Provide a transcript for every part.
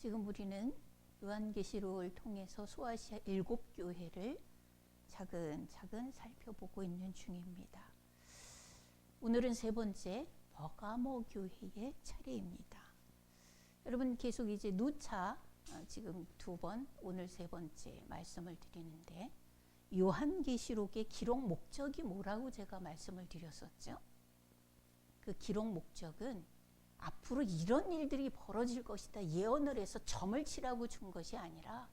지금 우리는 요한계시록을 통해서 소아시아 7교회를 차근차근 살펴보고 있는 중입니다. 오늘은 세 번째 버가모 교회의 차례입니다. 여러분 계속 이제 누차 지금 두 번, 오늘 세 번째 말씀을 드리는데 요한계시록의 기록 목적이 뭐라고 제가 말씀을 드렸었죠? 그 기록 목적은 앞으로 이런 일들이 벌어질 것이다 예언을 해서 점을 치라고 준 것이 아니라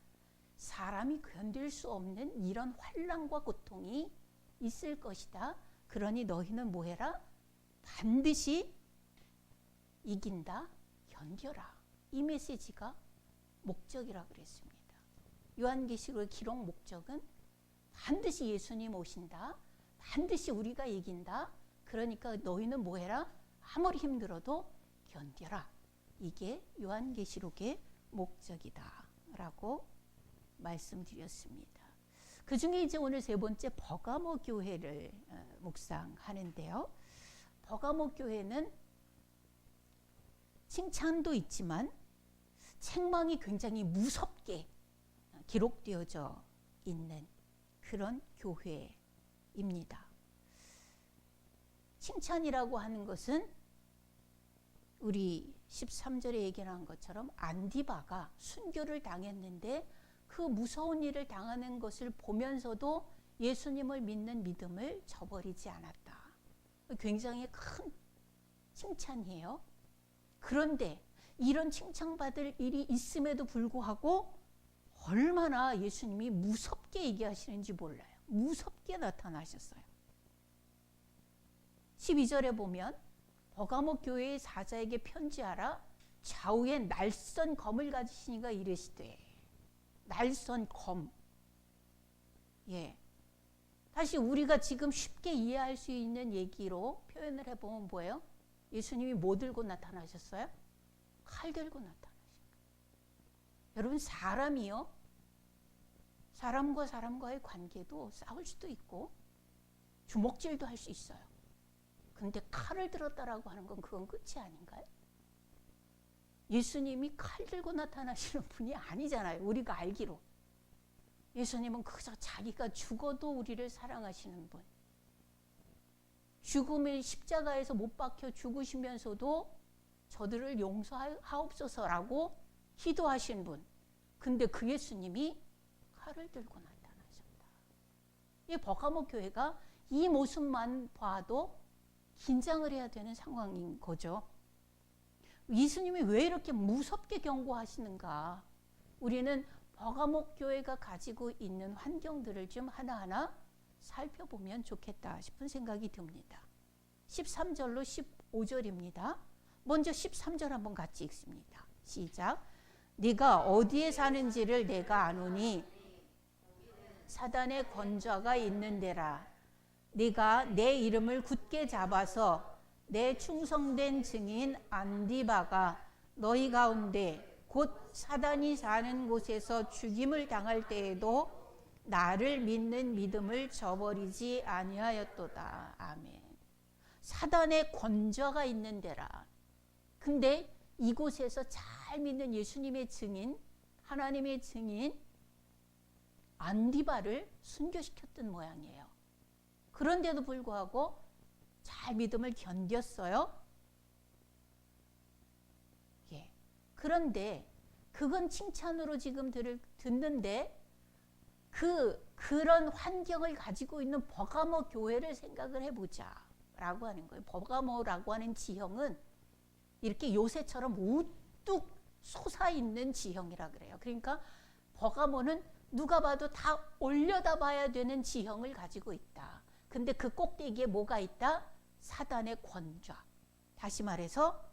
사람이 견딜 수 없는 이런 환난과 고통이 있을 것이다. 그러니 너희는 뭐해라? 반드시 이긴다, 견뎌라. 이 메시지가 목적이라 그랬습니다. 요한계시록의 기록 목적은 반드시 예수님 오신다. 반드시 우리가 이긴다. 그러니까 너희는 뭐해라? 아무리 힘들어도 견뎌라. 이게 요한계시록의 목적이다 라고 말씀드렸습니다. 그 중에 이제 오늘 세 번째 버가모 교회를 묵상하는데요. 버가모 교회는 칭찬도 있지만 책망이 굉장히 무섭게 기록되어져 있는 그런 교회입니다. 칭찬이라고 하는 것은 우리 13절에 얘기한 것처럼 안디바가 순교를 당했는데 그 무서운 일을 당하는 것을 보면서도 예수님을 믿는 믿음을 저버리지 않았다. 굉장히 큰 칭찬이에요. 그런데 이런 칭찬받을 일이 있음에도 불구하고 얼마나 예수님이 무섭게 얘기하시는지 몰라요. 무섭게 나타나셨어요. 12절에 보면 버가모 교회의 사자에게 편지하라. 좌우에 날선 검을 가지시니가 이르시되. 날선 검. 예. 다시 우리가 지금 쉽게 이해할 수 있는 얘기로 표현을 해보면 뭐예요? 예수님이 뭐 들고 나타나셨어요? 칼 들고 나타나신 거예요. 여러분 사람이요. 사람과 사람과의 관계도 싸울 수도 있고 주먹질도 할 수 있어요. 근데 칼을 들었다라고 하는 건 그건 끝이 아닌가요? 예수님이 칼 들고 나타나시는 분이 아니잖아요. 우리가 알기로. 예수님은 그저 자기가 죽어도 우리를 사랑하시는 분. 죽음의 십자가에서 못 박혀 죽으시면서도 저들을 용서하옵소서라고 기도하신 분. 근데 그 예수님이 칼을 들고 나타나셨다. 이 버가모 교회가 이 모습만 봐도 긴장을 해야 되는 상황인 거죠. 예수님이 왜 이렇게 무섭게 경고하시는가? 우리는 버가모 교회가 가지고 있는 환경들을 좀 하나하나 살펴보면 좋겠다 싶은 생각이 듭니다. 13절로 15절입니다. 먼저 13절 한번 같이 읽습니다. 시작. 네가 어디에 사는지를 내가 아노니 사단의 권좌가 있는 데라. 네가 내 이름을 굳게 잡아서 내 충성된 증인 안디바가 너희 가운데 곧 사단이 사는 곳에서 죽임을 당할 때에도 나를 믿는 믿음을 저버리지 아니하였도다. 아멘. 사단의 권좌가 있는 데라. 근데 이곳에서 잘 믿는 예수님의 증인, 하나님의 증인 안디바를 순교시켰던 모양이에요. 그런데도 불구하고 잘 믿음을 견뎠어요. 예. 그런데 그건 칭찬으로 지금 듣는데 그런 환경을 가지고 있는 버가모 교회를 생각을 해보자 라고 하는 거예요. 버가모라고 하는 지형은 이렇게 요새처럼 우뚝 솟아있는 지형이라 그래요. 그러니까 버가모는 누가 봐도 다 올려다 봐야 되는 지형을 가지고 있다. 근데 그 꼭대기에 뭐가 있다? 사단의 권좌. 다시 말해서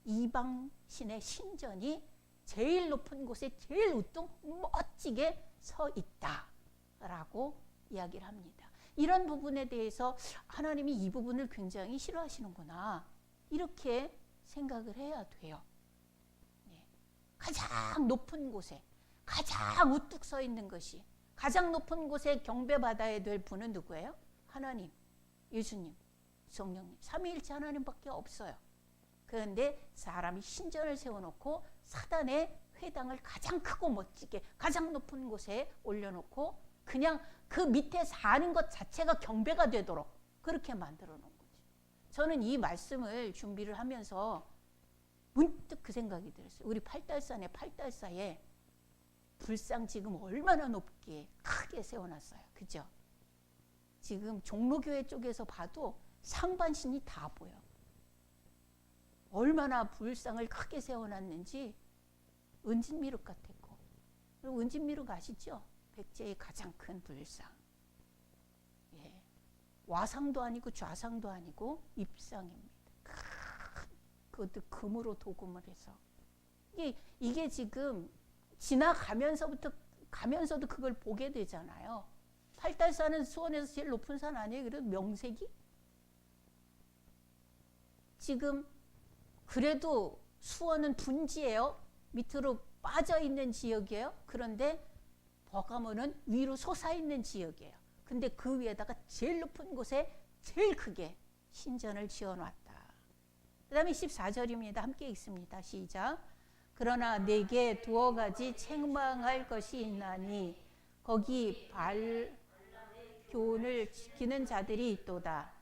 이방 신의 신전이 제일 높은 곳에 제일 우뚝 멋지게 서 있다라고 이야기를 합니다. 이런 부분에 대해서 하나님이 이 부분을 굉장히 싫어하시는구나 이렇게 생각을 해야 돼요. 가장 높은 곳에 가장 우뚝 서 있는 것이 가장 높은 곳에 경배받아야 될 분은 누구예요? 하나님, 예수님, 성령님, 삼위일체 하나님밖에 없어요. 그런데 사람이 신전을 세워놓고 사단의 회당을 가장 크고 멋지게 가장 높은 곳에 올려놓고 그냥 그 밑에 사는 것 자체가 경배가 되도록 그렇게 만들어 놓은 거죠. 저는 이 말씀을 준비를 하면서 문득 그 생각이 들었어요. 우리 팔달산에 불상 지금 얼마나 높게 크게 세워놨어요. 그죠? 지금 종로교회 쪽에서 봐도 상반신이 다 보여. 얼마나 불상을 크게 세워놨는지 은진미륵 같았고. 그리고 은진미륵 아시죠? 백제의 가장 큰 불상. 예. 와상도 아니고 좌상도 아니고 입상입니다. 그것도 금으로 도금을 해서. 이게 지금 가면서도 그걸 보게 되잖아요. 팔달산은 수원에서 제일 높은 산 아니에요? 그래도 명색이? 지금 그래도 수원은 분지예요. 밑으로 빠져있는 지역이에요. 그런데 버가모는 위로 솟아있는 지역이에요. 근데 그 위에다가 제일 높은 곳에 제일 크게 신전을 지어놨다. 그 다음에 14절입니다. 함께 읽습니다. 시작. 그러나 내게 두어 가지 책망할 것이 있나니 거기 교훈을 지키는 자들이 있도다.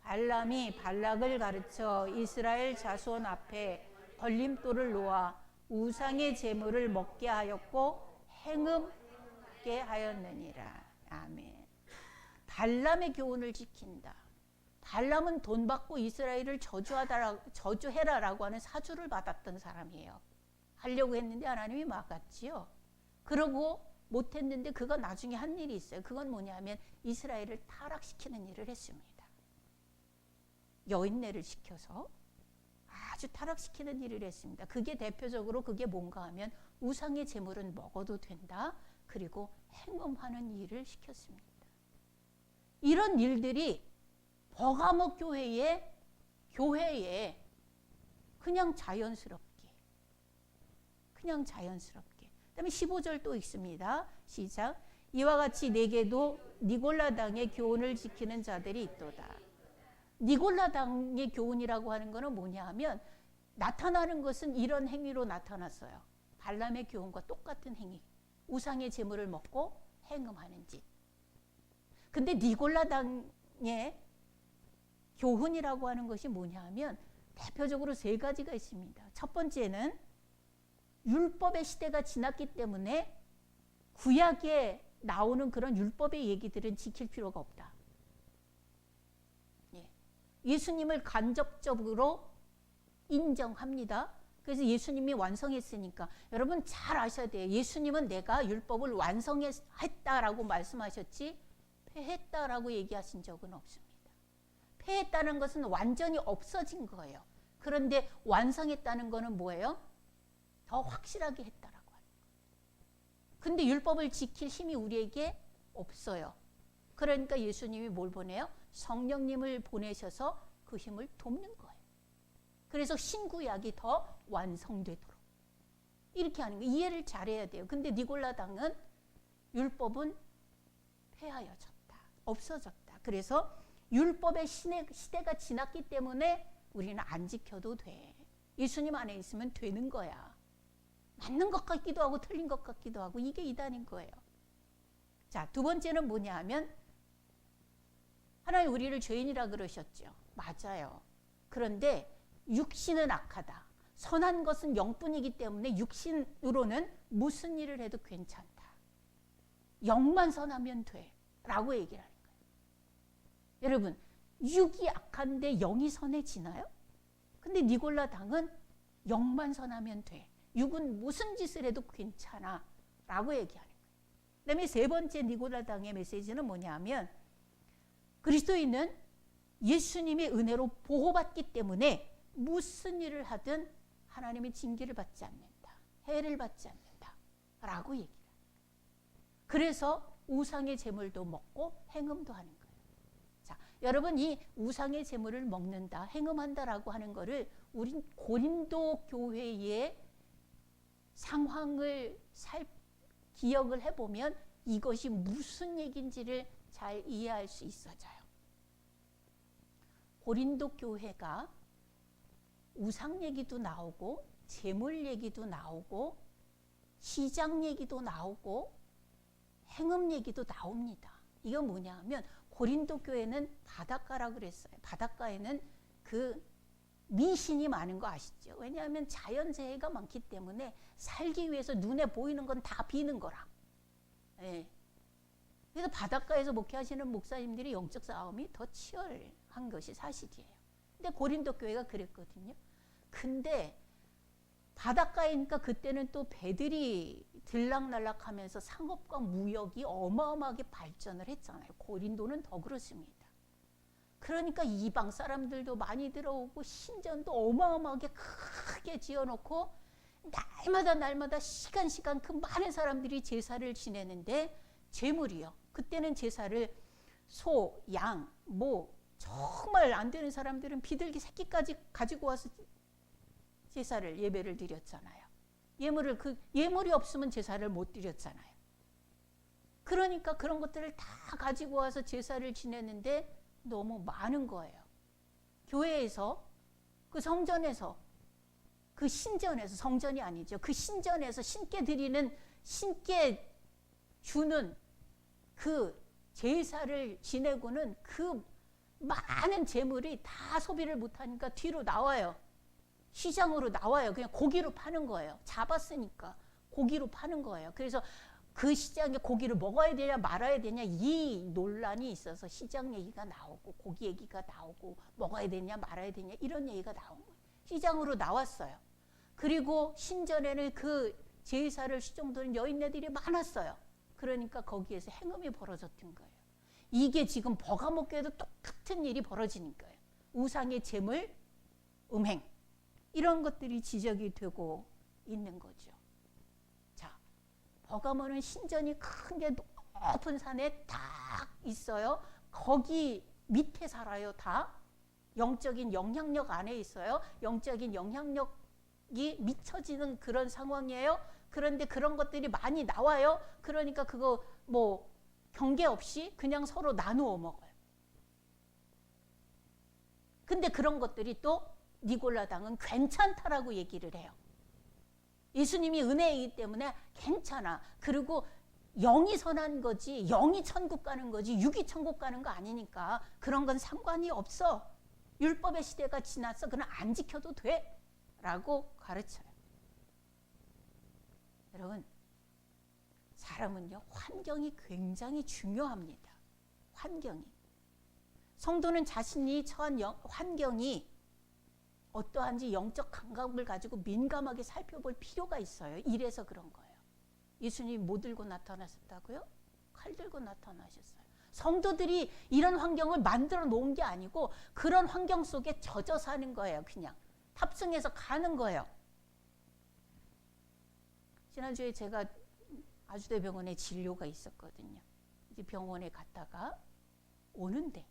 발람이 발락을 가르쳐 이스라엘 자손 앞에 걸림돌을 놓아 우상의 제물을 먹게 하였고 행음게 하였느니라. 아멘. 발람의 교훈을 지킨다. 발람은 돈 받고 이스라엘을 저주해라라고 하는 사주를 받았던 사람이에요. 하려고 했는데 하나님이 막았지요. 그러고 못했는데 그가 나중에 한 일이 있어요. 그건 뭐냐면 이스라엘을 타락시키는 일을 했습니다. 여인네를 시켜서 아주 타락시키는 일을 했습니다. 그게 대표적으로 그게 뭔가 하면 우상의 제물은 먹어도 된다. 그리고 행음하는 일을 시켰습니다. 이런 일들이 버가모 교회에 그냥 자연스럽게 그다음에 15절 또 있습니다. 시작. 이와 같이 내게도 니골라당의 교훈을 지키는 자들이 있도다. 니골라당의 교훈이라고 하는 것은 뭐냐 하면 나타나는 것은 이런 행위로 나타났어요. 발람의 교훈과 똑같은 행위. 우상의 제물을 먹고 행음하는 짓. 근데 니골라당의 교훈이라고 하는 것이 뭐냐 하면 대표적으로 세 가지가 있습니다. 첫 번째는 율법의 시대가 지났기 때문에 구약에 나오는 그런 율법의 얘기들은 지킬 필요가 없다. 예수님을 간접적으로 인정합니다. 그래서 예수님이 완성했으니까 여러분 잘 아셔야 돼요. 예수님은 내가 율법을 완성했다라고 말씀하셨지 폐했다라고 얘기하신 적은 없습니다. 폐했다는 것은 완전히 없어진 거예요. 그런데 완성했다는 것은 뭐예요? 더 확실하게 했다라고 하는 거예요. 근데 율법을 지킬 힘이 우리에게 없어요. 그러니까 예수님이 뭘 보내요? 성령님을 보내셔서 그 힘을 돕는 거예요. 그래서 신구약이 더 완성되도록 이렇게 하는 거예요. 이해를 잘해야 돼요. 근데 니골라당은 율법은 폐하여졌다. 없어졌다. 그래서 율법의 시대가 지났기 때문에 우리는 안 지켜도 돼. 예수님 안에 있으면 되는 거야. 맞는 것 같기도 하고 틀린 것 같기도 하고 이게 이단인 거예요. 자, 두 번째는 뭐냐 하면 하나님 우리를 죄인이라 그러셨죠. 맞아요. 그런데 육신은 악하다. 선한 것은 영뿐이기 때문에 육신으로는 무슨 일을 해도 괜찮다. 영만 선하면 돼. 라고 얘기를 하는 거예요. 여러분, 육이 악한데 영이 선해지나요? 근데 니골라당은 영만 선하면 돼. 육은 무슨 짓을 해도 괜찮아. 라고 얘기하는 거예요. 그 다음에 세 번째 니골라당의 메시지는 뭐냐면 그리스도인은 예수님의 은혜로 보호받기 때문에 무슨 일을 하든 하나님의 징계를 받지 않는다. 해를 받지 않는다. 라고 얘기를 합니다. 그래서 우상의 제물도 먹고 행음도 하는 거예요. 자, 여러분 이 우상의 제물을 먹는다, 행음한다라고 하는 거를 우린 고린도 교회의 상황을 기억을 해보면 이것이 무슨 얘기인지를 잘 이해할 수 있어져요. 고린도 교회가 우상 얘기도 나오고 재물 얘기도 나오고 시장 얘기도 나오고 행음 얘기도 나옵니다. 이건 뭐냐 하면 고린도 교회는 바닷가라 그랬어요. 바닷가에는 그 미신이 많은 거 아시죠? 왜냐하면 자연재해가 많기 때문에 살기 위해서 눈에 보이는 건 다 비는 거라. 예. 그래서 바닷가에서 목회하시는 목사님들이 영적 싸움이 더 치열한 것이 사실이에요. 근데 고린도 교회가 그랬거든요. 근데 바닷가이니까 그때는 또 배들이 들락날락하면서 상업과 무역이 어마어마하게 발전을 했잖아요. 고린도는 더 그렇습니다. 그러니까 이방 사람들도 많이 들어오고 신전도 어마어마하게 크게 지어놓고 날마다 시간 그 많은 사람들이 제사를 지내는데 제물이요. 그때는 제사를 소, 양, 뭐 정말 안 되는 사람들은 비둘기 새끼까지 가지고 와서 제사를 예배를 드렸잖아요. 예물이 없으면 제사를 못 드렸잖아요. 그러니까 그런 것들을 다 가지고 와서 제사를 지냈는데 너무 많은 거예요. 교회에서 그 성전에서 그 신전에서 성전이 아니죠. 그 신전에서 신께 드리는 신께 주는 그 제사를 지내고는 그 많은 재물이 다 소비를 못하니까 뒤로 나와요. 시장으로 나와요. 그냥 고기로 파는 거예요. 잡았으니까 고기로 파는 거예요. 그래서 그 시장에 고기를 먹어야 되냐 말아야 되냐 이 논란이 있어서 시장 얘기가 나오고 고기 얘기가 나오고 먹어야 되냐 말아야 되냐 이런 얘기가 나온 거예요. 시장으로 나왔어요. 그리고 신전에는 그 제사를 시종도는 여인네들이 많았어요. 그러니까 거기에서 행음이 벌어졌던 거예요. 이게 지금 버가모 교회도 똑같은 일이 벌어지는 거예요. 우상의 제물, 음행 이런 것들이 지적이 되고 있는 거죠. 자, 버가모는 신전이 큰 게 높은 산에 딱 있어요. 거기 밑에 살아요. 다 영적인 영향력 안에 있어요. 영적인 영향력이 미쳐지는 그런 상황이에요. 그런데 그런 것들이 많이 나와요. 그러니까 그거 뭐 경계 없이 그냥 서로 나누어 먹어요. 근데 그런 것들이 또 니골라당은 괜찮다라고 얘기를 해요. 예수님이 은혜이기 때문에 괜찮아. 그리고 영이 선한 거지 영이 천국 가는 거지 육이 천국 가는 거 아니니까 그런 건 상관이 없어. 율법의 시대가 지났어. 그건 안 지켜도 돼 라고 가르쳐요. 여러분, 사람은요 환경이 굉장히 중요합니다. 환경이. 성도는 자신이 처한 환경이 어떠한지 영적 감각을 가지고 민감하게 살펴볼 필요가 있어요. 이래서 그런 거예요. 예수님이 뭐 들고 나타나셨다고요? 칼 들고 나타나셨어요. 성도들이 이런 환경을 만들어 놓은 게 아니고 그런 환경 속에 젖어 사는 거예요. 그냥 탑승해서 가는 거예요. 지난주에 제가 아주대병원에 진료가 있었거든요. 이제 병원에 갔다가 오는데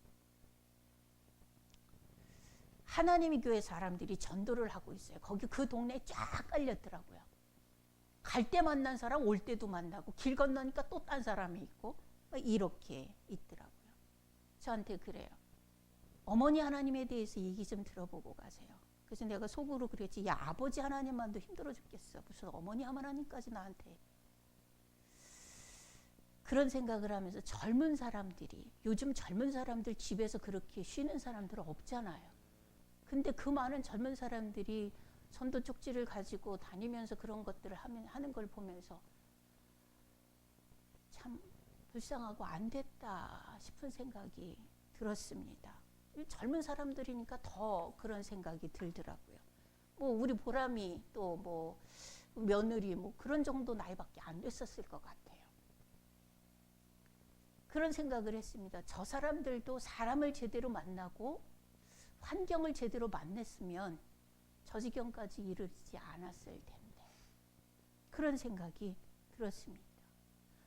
하나님의 교회 사람들이 전도를 하고 있어요. 거기 그 동네에 쫙 깔렸더라고요. 갈 때 만난 사람 올 때도 만나고 길 건너니까 또 딴 사람이 있고 이렇게 있더라고요. 저한테 그래요. 어머니 하나님에 대해서 얘기 좀 들어보고 가세요. 그래서 내가 속으로 그랬지. 야, 아버지 하나님만도 힘들어 죽겠어. 무슨 어머니 하나님까지 나한테. 그런 생각을 하면서 젊은 사람들이 요즘 젊은 사람들 집에서 그렇게 쉬는 사람들은 없잖아요. 근데 그 많은 젊은 사람들이 전도 쪽지를 가지고 다니면서 그런 것들을 하는 걸 보면서 참 불쌍하고 안 됐다 싶은 생각이 들었습니다. 젊은 사람들이니까 더 그런 생각이 들더라고요. 뭐 우리 보람이 또 뭐 며느리 뭐 그런 정도 나이밖에 안 됐었을 것 같아요. 그런 생각을 했습니다. 저 사람들도 사람을 제대로 만나고 환경을 제대로 만났으면 저 지경까지 이르지 않았을 텐데 그런 생각이 들었습니다.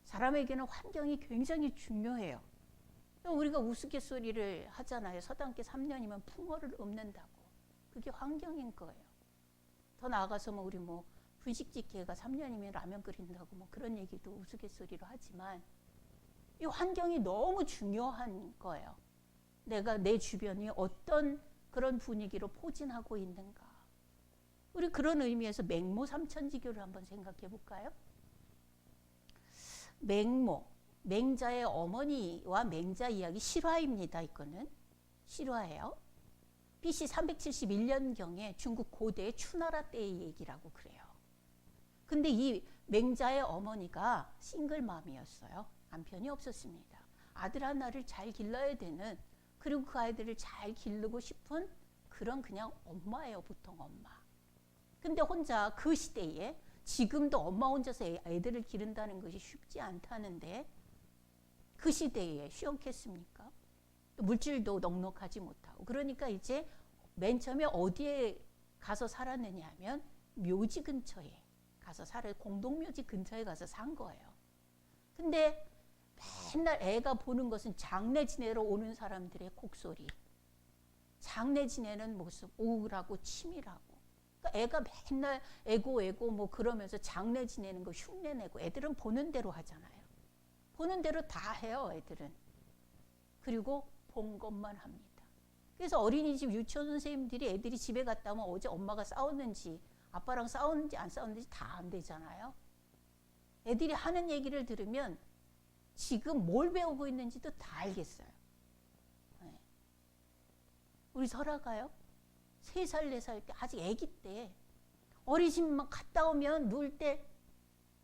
사람에게는 환경이 굉장히 중요해요. 우리가 우스갯소리를 하잖아요. 서당계 3년이면 풍어를 읊는다고. 그게 환경인 거예요. 더 나아가서 뭐 우리 뭐 분식집게가 3년이면 라면 끓인다고 뭐 그런 얘기도 우스갯소리로 하지만 이 환경이 너무 중요한 거예요. 내가 내 주변이 어떤 그런 분위기로 포진하고 있는가. 우리 그런 의미에서 맹모 삼천지교를 한번 생각해 볼까요? 맹모, 맹자의 어머니와 맹자 이야기 실화입니다. 이거는 실화예요. BC 371년경에 중국 고대 추나라 때의 얘기라고 그래요. 근데 이 맹자의 어머니가 싱글맘이었어요. 남편이 없었습니다. 아들 하나를 잘 길러야 되는, 그리고 그 아이들을 잘 기르고 싶은 그런 그냥 엄마예요. 보통 엄마. 근데 혼자 그 시대에, 지금도 엄마 혼자서 애들을 기른다는 것이 쉽지 않다는데 그 시대에 쉬웠겠습니까? 물질도 넉넉하지 못하고. 그러니까 이제 맨 처음에 어디에 가서 살았느냐 하면 묘지 근처에 가서 공동묘지 근처에 가서 산 거예요. 근데 맨날 애가 보는 것은 장례 지내러 오는 사람들의 곡소리, 장례 지내는 모습, 우울하고 치밀하고. 그러니까 애가 맨날 애고 뭐 그러면서 장례 지내는 거 흉내내고. 애들은 보는 대로 하잖아요. 보는 대로 다 해요, 애들은. 그리고 본 것만 합니다. 그래서 어린이집 유치원 선생님들이 애들이 집에 갔다 오면 어제 엄마가 싸웠는지, 아빠랑 싸웠는지 안 싸웠는지 다 안 되잖아요. 애들이 하는 얘기를 들으면 지금 뭘 배우고 있는지도 다 알겠어요. 네. 우리 설아가요, 3살, 4살 때, 아직 아기 때 어린이집만 갔다 오면 누울 때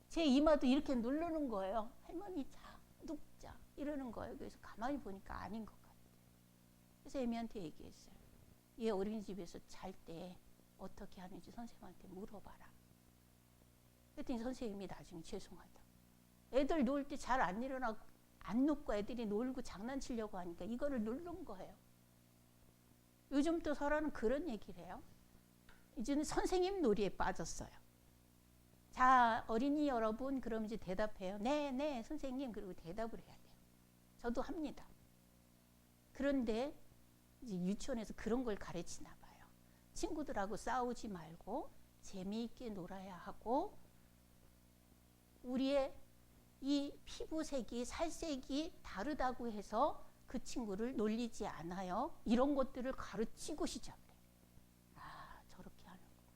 제 이마도 이렇게 누르는 거예요. 할머니 자, 눕자 이러는 거예요. 그래서 가만히 보니까 아닌 것 같아요. 그래서 애미한테 얘기했어요. 얘 어린이집에서 잘 때 어떻게 하는지 선생님한테 물어봐라. 그랬더니 선생님이 나중에 죄송하다. 애들 놀 때 잘 안 일어나고 안 눕고 애들이 놀고 장난치려고 하니까 이거를 누른 거예요. 요즘 또 설아는 그런 얘기를 해요. 이제는 선생님 놀이에 빠졌어요. 자, 어린이 여러분, 그럼 이제 대답해요. 네, 네, 선생님. 그리고 대답을 해야 돼요. 저도 합니다. 그런데 이제 유치원에서 그런 걸 가르치나 봐요. 친구들하고 싸우지 말고 재미있게 놀아야 하고, 우리의 이 피부색이, 살색이 다르다고 해서 그 친구를 놀리지 않아요. 이런 것들을 가르치고 시작해요. 아, 저렇게 하는구나.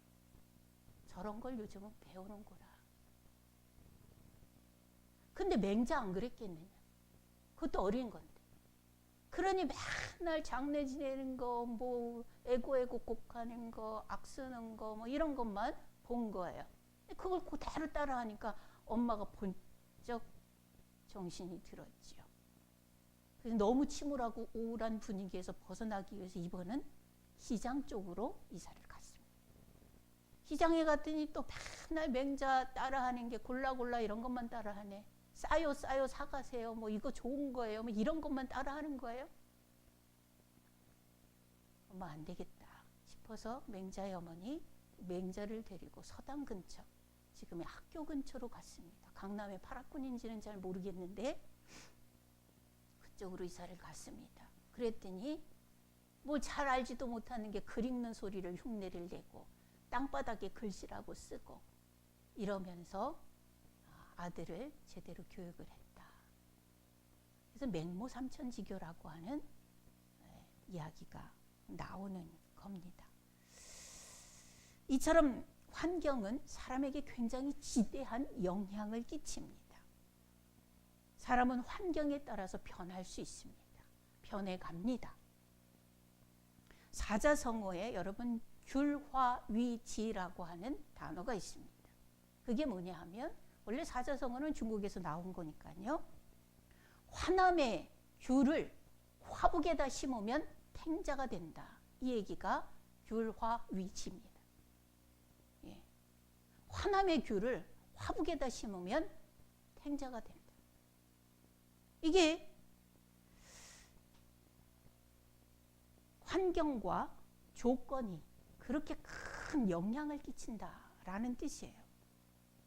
저런 걸 요즘은 배우는구나. 근데 맹자 안 그랬겠느냐. 그것도 어린 건데. 그러니 맨날 장례 지내는 거, 뭐 애고 곡하는 거, 악 쓰는 거, 뭐 이런 것만 본 거예요. 그걸 그대로 따라하니까 엄마가 번쩍 정신이 들었지요. 그래서 너무 침울하고 우울한 분위기에서 벗어나기 위해서 이번은 시장 쪽으로 이사를 갔습니다. 시장에 갔더니 또 맨날 맹자 따라하는 게 골라 이런 것만 따라하네. 싸요 사가세요. 뭐 이거 좋은 거예요. 뭐 이런 것만 따라하는 거예요. 엄마 안 되겠다 싶어서 맹자의 어머니 맹자를 데리고 서당 근처, 지금의 학교 근처로 갔습니다. 강남의 파라군인지는 잘 모르겠는데 그쪽으로 이사를 갔습니다. 그랬더니 뭘 잘 알지도 못하는 게 글 읽는 소리를 흉내를 내고 땅바닥에 글씨라고 쓰고 이러면서 아들을 제대로 교육을 했다. 그래서 맹모 삼천지교라고 하는 이야기가 나오는 겁니다. 이처럼 환경은 사람에게 굉장히 지대한 영향을 끼칩니다. 사람은 환경에 따라서 변할 수 있습니다. 변해갑니다. 사자성어에 여러분 귤화위지라고 하는 단어가 있습니다. 그게 뭐냐 하면 원래 사자성어는 중국에서 나온 거니까요. 화남의 귤을 화북에다 심으면 탱자가 된다. 이 얘기가 귤화위지입니다. 예. 화남의 귤을 화북에다 심으면 탱자가 된다. 이게 환경과 조건이 그렇게 큰 영향을 끼친다라는 뜻이에요.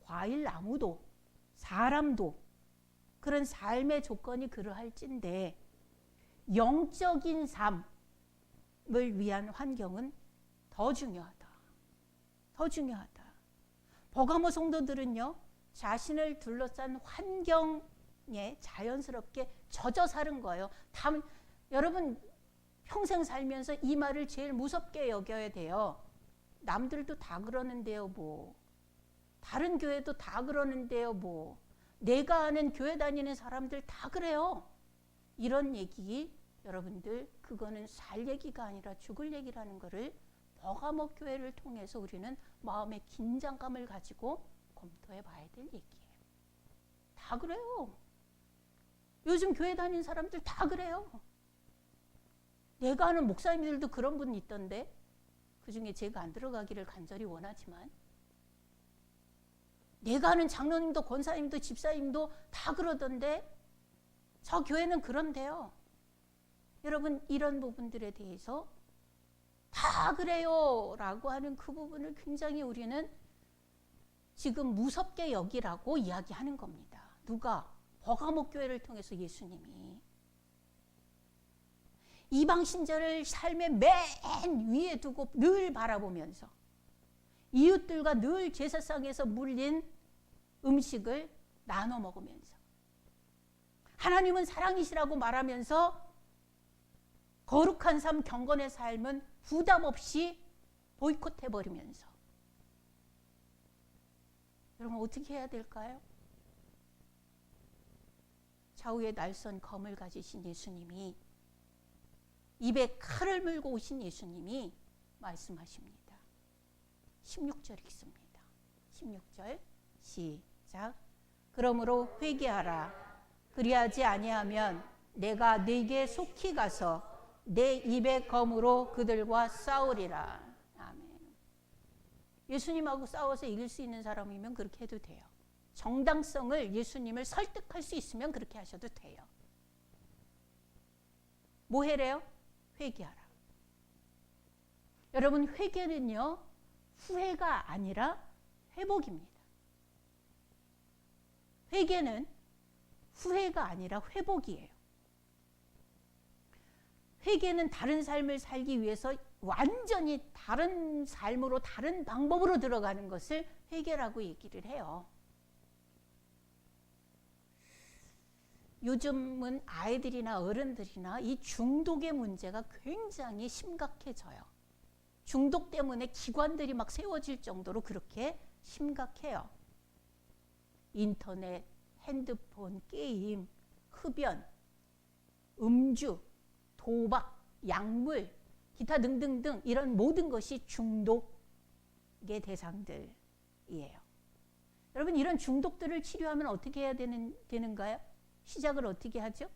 과일 나무도 사람도 그런 삶의 조건이 그러할진데 영적인 삶을 위한 환경은 더 중요하다. 더 중요하다. 버가모 성도들은요, 자신을 둘러싼 환경에 자연스럽게 젖어 사는 거예요. 여러분 평생 살면서 이 말을 제일 무섭게 여겨야 돼요. 남들도 다 그러는데요, 뭐. 다른 교회도 다 그러는데요, 뭐. 내가 아는 교회 다니는 사람들 다 그래요. 이런 얘기, 여러분들, 그거는 살 얘기가 아니라 죽을 얘기라는 거를 버가모 교회를 통해서 우리는 마음의 긴장감을 가지고 검토해 봐야 될 얘기예요. 다 그래요. 요즘 교회 다니는 사람들 다 그래요. 내가 아는 목사님들도 그런 분 있던데, 그 중에 제가 안 들어가기를 간절히 원하지만, 내가 아는 장로님도 권사님도 집사님도 다 그러던데 저 교회는 그런데요. 여러분, 이런 부분들에 대해서 다 그래요 라고 하는 그 부분을 굉장히 우리는 지금 무섭게 여기라고 이야기하는 겁니다. 누가? 버가모 교회를 통해서 예수님이 이방 신자를 삶의 맨 위에 두고 늘 바라보면서 이웃들과 늘 제사상에서 물린 음식을 나눠 먹으면서 하나님은 사랑이시라고 말하면서 거룩한 삶, 경건의 삶은 부담 없이 보이콧해버리면서, 여러분 어떻게 해야 될까요? 좌우에 날선 검을 가지신 예수님이, 입에 칼을 물고 오신 예수님이 말씀하십니다. 16절 읽습니다. 16절 시작. 그러므로 회개하라. 그리하지 아니하면 내가 네게 속히 가서 내 입의 검으로 그들과 싸우리라. 아멘. 예수님하고 싸워서 이길 수 있는 사람이면 그렇게 해도 돼요. 정당성을, 예수님을 설득할 수 있으면 그렇게 하셔도 돼요. 뭐 해래요? 회개하라. 여러분, 회개는요, 후회가 아니라 회복입니다. 회개는 후회가 아니라 회복이에요. 회개는 다른 삶을 살기 위해서 완전히 다른 삶으로, 다른 방법으로 들어가는 것을 회개라고 얘기를 해요. 요즘은 아이들이나 어른들이나 이 중독의 문제가 굉장히 심각해져요. 중독 때문에 기관들이 막 세워질 정도로 그렇게 심각해요. 인터넷, 핸드폰, 게임, 흡연, 음주, 도박, 약물, 기타 등등등 이런 모든 것이 중독의 대상들이에요. 여러분, 이런 중독들을 치료하면 어떻게 해야 되는가요? 시작을 어떻게 하죠?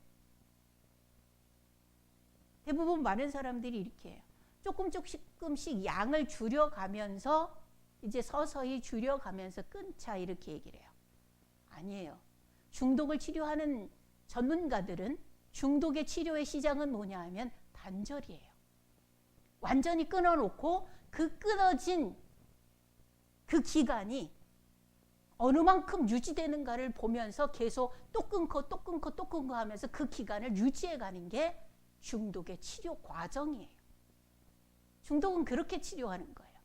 대부분 많은 사람들이 이렇게 해요. 조금씩 양을 줄여가면서 이제 서서히 줄여가면서 끊자, 이렇게 얘기를 해요. 아니에요. 중독을 치료하는 전문가들은 중독의 치료의 시작은 뭐냐 하면 단절이에요. 완전히 끊어놓고 그 끊어진 그 기간이 어느 만큼 유지되는가를 보면서 계속 또 끊고 또 끊고 또 끊고 하면서 그 기간을 유지해가는 게 중독의 치료 과정이에요. 중독은 그렇게 치료하는 거예요.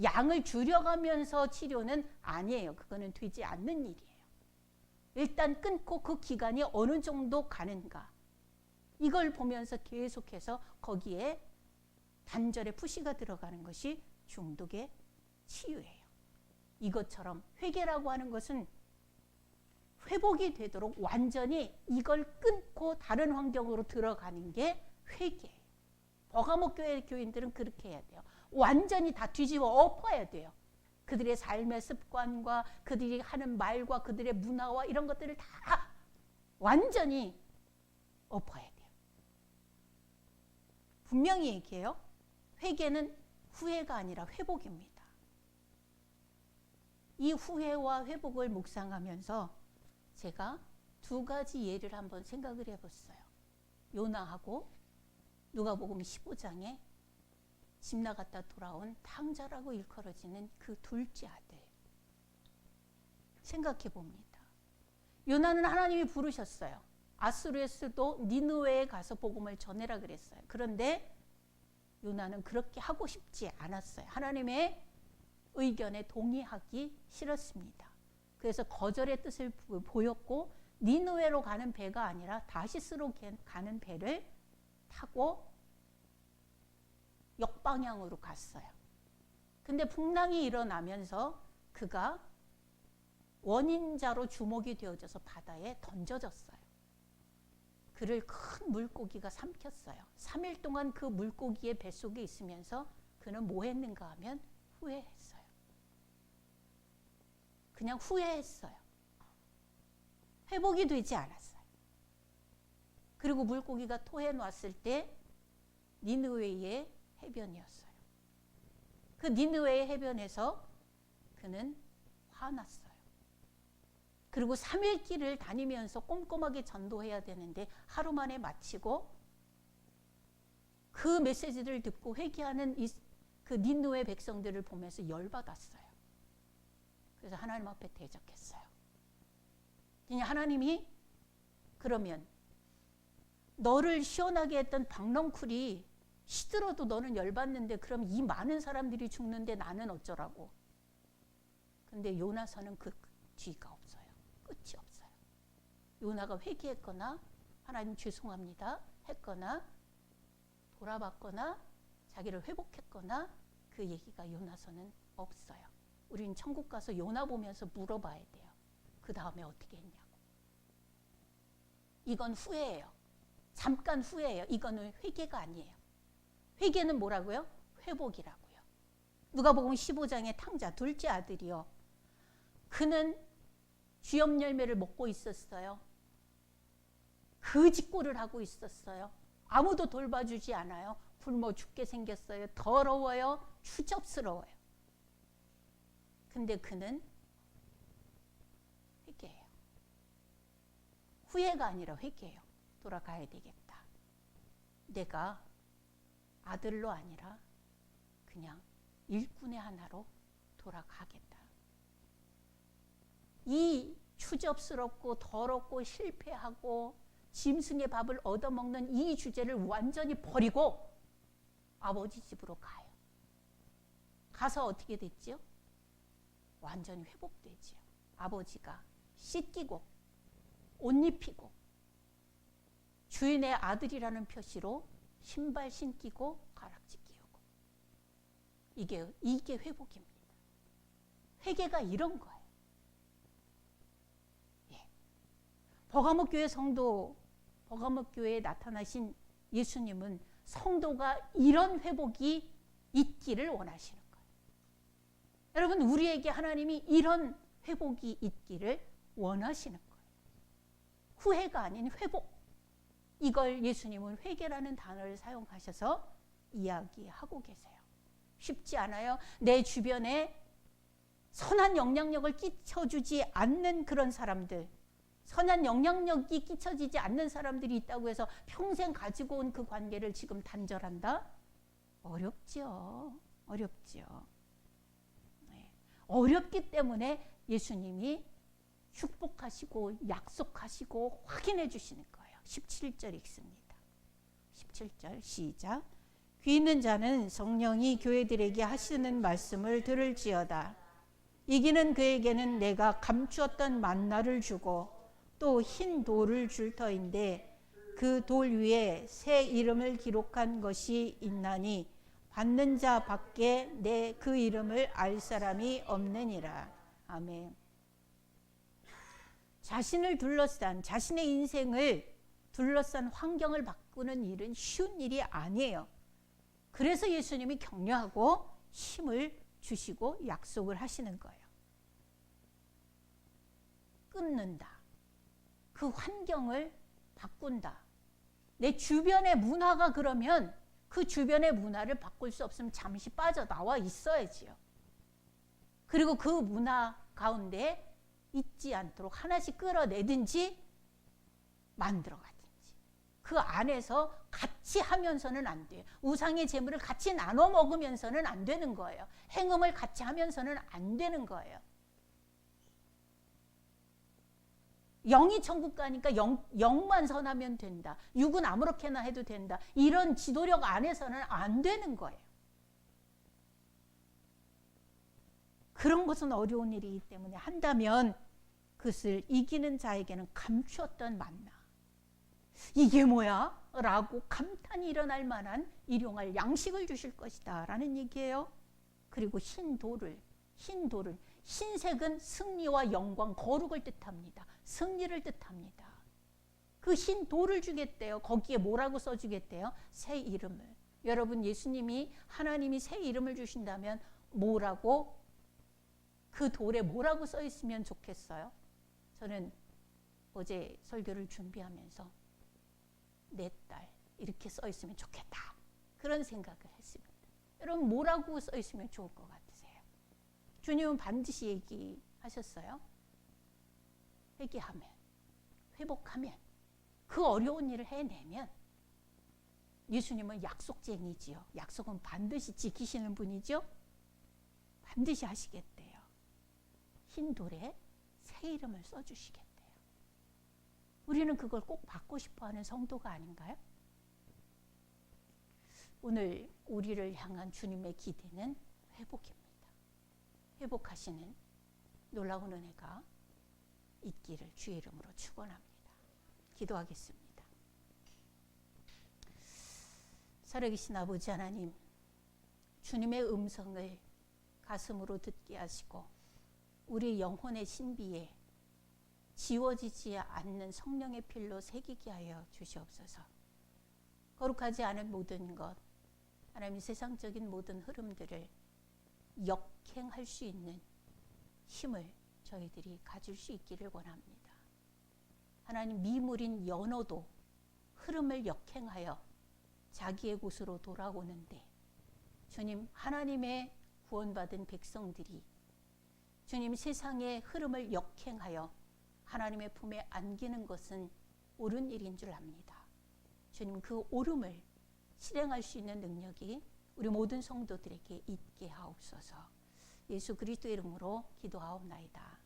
양을 줄여가면서 치료는 아니에요. 그거는 되지 않는 일이에요. 일단 끊고 그 기간이 어느 정도 가는가, 이걸 보면서 계속해서 거기에 단절의 푸시가 들어가는 것이 중독의 치유예요. 이것처럼 회개라고 하는 것은 회복이 되도록 완전히 이걸 끊고 다른 환경으로 들어가는 게 회개예요. 버가모 교회 교인들은 그렇게 해야 돼요. 완전히 다 뒤집어 엎어야 돼요. 그들의 삶의 습관과 그들이 하는 말과 그들의 문화와 이런 것들을 다 완전히 엎어야 돼요. 분명히 얘기해요. 회개는 후회가 아니라 회복입니다. 이 후회와 회복을 묵상하면서 제가 두 가지 예를 한번 생각을 해봤어요. 요나하고 누가복음 15장에 집 나갔다 돌아온 탕자라고 일컬어지는 그 둘째 아들. 생각해 봅니다. 요나는 하나님이 부르셨어요. 아수르에서도 니느웨에 가서 복음을 전해라 그랬어요. 그런데 요나는 그렇게 하고 싶지 않았어요. 하나님의 의견에 동의하기 싫었습니다. 그래서 거절의 뜻을 보였고 니느웨로 가는 배가 아니라 다시스로 가는 배를 타고 역방향으로 갔어요. 근데 풍랑이 일어나면서 그가 원인자로 주목이 되어져서 바다에 던져졌어요. 그를 큰 물고기가 삼켰어요. 3일 동안 그 물고기의 뱃속에 있으면서 그는 뭐 했는가 하면 후회했어요. 그냥 후회했어요. 회복이 되지 않았어요. 그리고 물고기가 토해 놨을 때 니느웨의 해변이었어요. 그 니느웨의 해변에서 그는 화났어요. 그리고 3일 길을 다니면서 꼼꼼하게 전도해야 되는데 하루 만에 마치고 그 메시지를 듣고 회개하는 그 니느웨 백성들을 보면서 열받았어요. 그래서 하나님 앞에 대적했어요. 그냥 하나님이 그러면 너를 시원하게 했던 박넝쿨이 시들어도 너는 열받는데 그럼 이 많은 사람들이 죽는데 나는 어쩌라고. 근데 요나서는 그 뒤가 없어요. 끝이 없어요. 요나가 회개했거나 하나님 죄송합니다 했거나 돌아봤거나 자기를 회복했거나 그 얘기가 요나서는 없어요. 우린 천국 가서 요나 보면서 물어봐야 돼요. 그 다음에 어떻게 했냐고. 이건 후회예요. 잠깐 후회예요. 이거는 회개가 아니에요. 회개는 뭐라고요? 회복이라고요. 누가복음 15장의 탕자 둘째 아들이요. 그는 쥐염 열매를 먹고 있었어요. 거짓골을 하고 있었어요. 아무도 돌봐주지 않아요. 굶어 죽게 생겼어요. 더러워요. 추접스러워요. 근데 그는 회개해요. 후회가 아니라 회개해요. 돌아가야 되겠다. 내가 아들로 아니라 그냥 일꾼의 하나로 돌아가겠다. 이 추접스럽고 더럽고 실패하고 짐승의 밥을 얻어먹는 이 주제를 완전히 버리고 아버지 집으로 가요. 가서 어떻게 됐지요? 완전히 회복되지요. 아버지가 씻기고 옷 입히고 주인의 아들이라는 표시로 신발 신기고 가락지 끼우고. 이게 회복입니다. 회개가 이런 거예요. 예. 버가모 교회 성도, 버가모 교회에 나타나신 예수님은 성도가 이런 회복이 있기를 원하시는 거예요. 여러분, 우리에게 하나님이 이런 회복이 있기를 원하시는 거예요. 후회가 아닌 회복. 이걸 예수님은 회개라는 단어를 사용하셔서 이야기하고 계세요. 쉽지 않아요. 내 주변에 선한 영향력을 끼쳐주지 않는 그런 사람들, 선한 영향력이 끼쳐지지 않는 사람들이 있다고 해서 평생 가지고 온 그 관계를 지금 단절한다? 어렵죠. 어렵죠. 네. 어렵기 때문에 예수님이 축복하시고 약속하시고 확인해 주시는 거예요. 17절 읽습니다. 17절 시작. 귀 있는 자는 성령이 교회들에게 하시는 말씀을 들을지어다. 이기는 그에게는 내가 감추었던 만나를 주고 또 흰 돌을 줄 터인데 그 돌 위에 새 이름을 기록한 것이 있나니 받는 자 밖에 내 그 이름을 알 사람이 없느니라. 아멘. 자신을 둘러싼, 자신의 인생을 둘러싼 환경을 바꾸는 일은 쉬운 일이 아니에요. 그래서 예수님이 격려하고 힘을 주시고 약속을 하시는 거예요. 끊는다. 그 환경을 바꾼다. 내 주변의 문화가 그러면 그 주변의 문화를 바꿀 수 없으면 잠시 빠져나와 있어야지요. 그리고 그 문화 가운데 있지 않도록 하나씩 끌어내든지 만들어가든지. 그 안에서 같이 하면서는 안 돼요. 우상의 재물을 같이 나눠 먹으면서는 안 되는 거예요. 행음을 같이 하면서는 안 되는 거예요. 영이 천국 가니까 영만 선하면 된다. 육은 아무렇게나 해도 된다. 이런 지도력 안에서는 안 되는 거예요. 그런 것은 어려운 일이기 때문에 한다면 그것을 이기는 자에게는 감추었던 만나. 이게 뭐야? 라고 감탄이 일어날 만한 일용할 양식을 주실 것이다 라는 얘기예요. 그리고 흰 돌을 흰색은 승리와 영광, 거룩을 뜻합니다. 승리를 뜻합니다. 그 흰 돌을 주겠대요. 거기에 뭐라고 써주겠대요? 새 이름을. 여러분, 예수님이, 하나님이 새 이름을 주신다면 뭐라고, 그 돌에 뭐라고 써 있으면 좋겠어요? 저는 어제 설교를 준비하면서 내 딸 이렇게 써 있으면 좋겠다, 그런 생각을 했습니다. 여러분, 뭐라고 써 있으면 좋을 것 같으세요? 주님은 반드시 얘기하셨어요. 회개하면, 회복하면, 그 어려운 일을 해내면, 예수님은 약속쟁이지요. 약속은 반드시 지키시는 분이죠. 반드시 하시겠대요. 흰 돌에 새 이름을 써주시겠대요. 우리는 그걸 꼭 받고 싶어하는 성도가 아닌가요? 오늘 우리를 향한 주님의 기대는 회복입니다. 회복하시는 놀라운 은혜가 있기를 주의 이름으로 축원합니다. 기도하겠습니다. 살아계신 아버지 하나님, 주님의 음성을 가슴으로 듣게 하시고 우리 영혼의 신비에 지워지지 않는 성령의 필로 새기게 하여 주시옵소서. 거룩하지 않은 모든 것, 하나님, 세상적인 모든 흐름들을 역행할 수 있는 힘을 저희들이 가질 수 있기를 원합니다. 하나님, 미물인 연어도 흐름을 역행하여 자기의 곳으로 돌아오는데, 주님, 하나님의 구원받은 백성들이 주님, 세상의 흐름을 역행하여 하나님의 품에 안기는 것은 옳은 일인 줄 압니다. 주님, 그 옳음을 실행할 수 있는 능력이 우리 모든 성도들에게 있게 하옵소서. 예수 그리스도의 이름으로 기도하옵나이다.